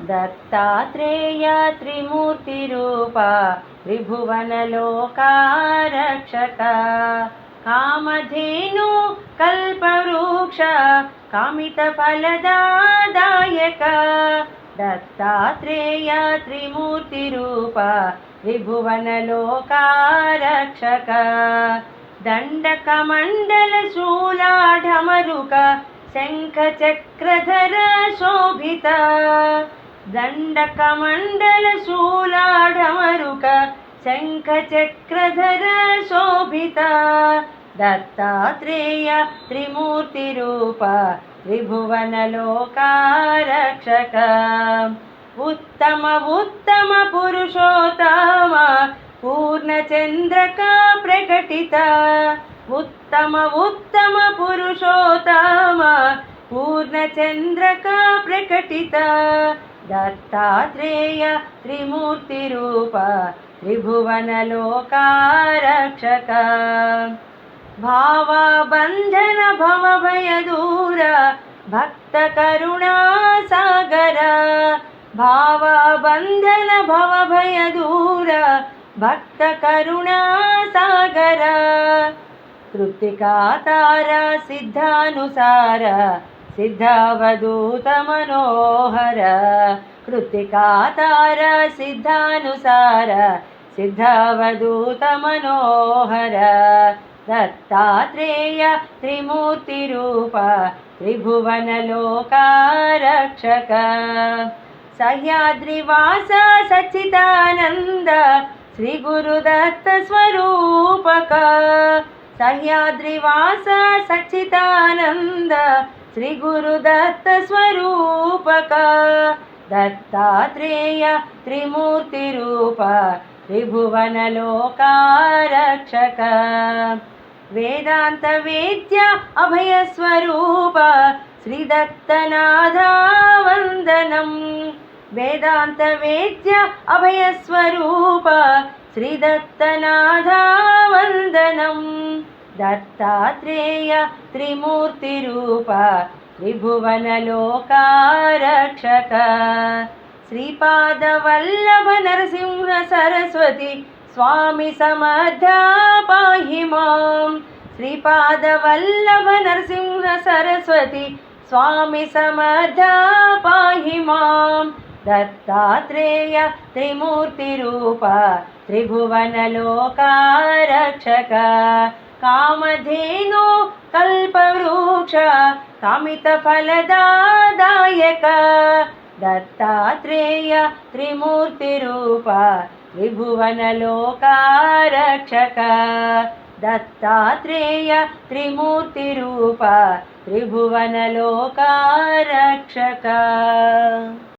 दत्तात्रेय त्रिमूर्तिरूपा त्रिभुवनलोकारक्षक कामधेनु कल्पवृक्ष कामितफलदायक दत्तात्रेय त्रिमूर्तिरूपा त्रिभुवनलोकारक्षक दण्डकमण्डलशूलाढमरुक शङ्खचक्रधर शोभित दण्डकमण्डलशूलाढमरुक शङ्खचक्रधर शोभित दत्तात्रेय त्रिमूर्तिरूप त्रिभुवनलोकारक्षक उत्तम उत्तम पुरुषोत्तम पूर्णचन्द्रका प्रकटित उत्तम उत्तम पुरुषोत्तम पूर्णचन्द्रका प्रकटित दत्तात्रेय त्रिमूर्तिरूप त्रिभुवनलोकारक्षक भावबन्धन भवभयदूर भक्तकरुणासागर भावबन्धन भवभयदूर भक्तकरुणासागर कृत्तिकातार सिद्धानुसार सिद्धावधूत मनोहर कृत्तिकातार सिद्धानुसार सिद्धावधूत मनोहर दत्तात्रेय त्रिमूर्तिरूप त्रिभुवनलोकारक्षक सह्याद्रिवास सच्चिदानन्द श्रीगुरुदत्त स्वरूपक सह्याद्रिवास सच्चिदानन्द श्रीगुरुदत्त स्वरूपक दत्तात्रेय त्रिमूर्तिरूप त्रिभुवनलोकारक्षक वेदांत वेद्य अभयस्वरूप श्रीदत्तनाथ वन्दनम् वेदांत वेद्य अभयस्वरूप श्रीदत्तनाथ वन्दनम् दत्तात्रेय त्रिमूर्तिरूप त्रिभुवनलोकारक्षक श्रीपादवल्लभ नरसिंह सरस्वती स्वामी समर्था पाहि मां श्रीपादवल्लभ नरसिंह सरस्वती स्वामी समर्था पाहि मां दत्तात्रेय त्रिमूर्तिरूप त्रिभुवनलोकारक्षक कामधेनु कल्पवृक्ष कामितफलदायक दत्तात्रेय त्रिमूर्तिरूप त्रिभुवनलोकारक्षक दत्तात्रेय त्रिमूर्तिरूप त्रिभुवनलोकारक्षक।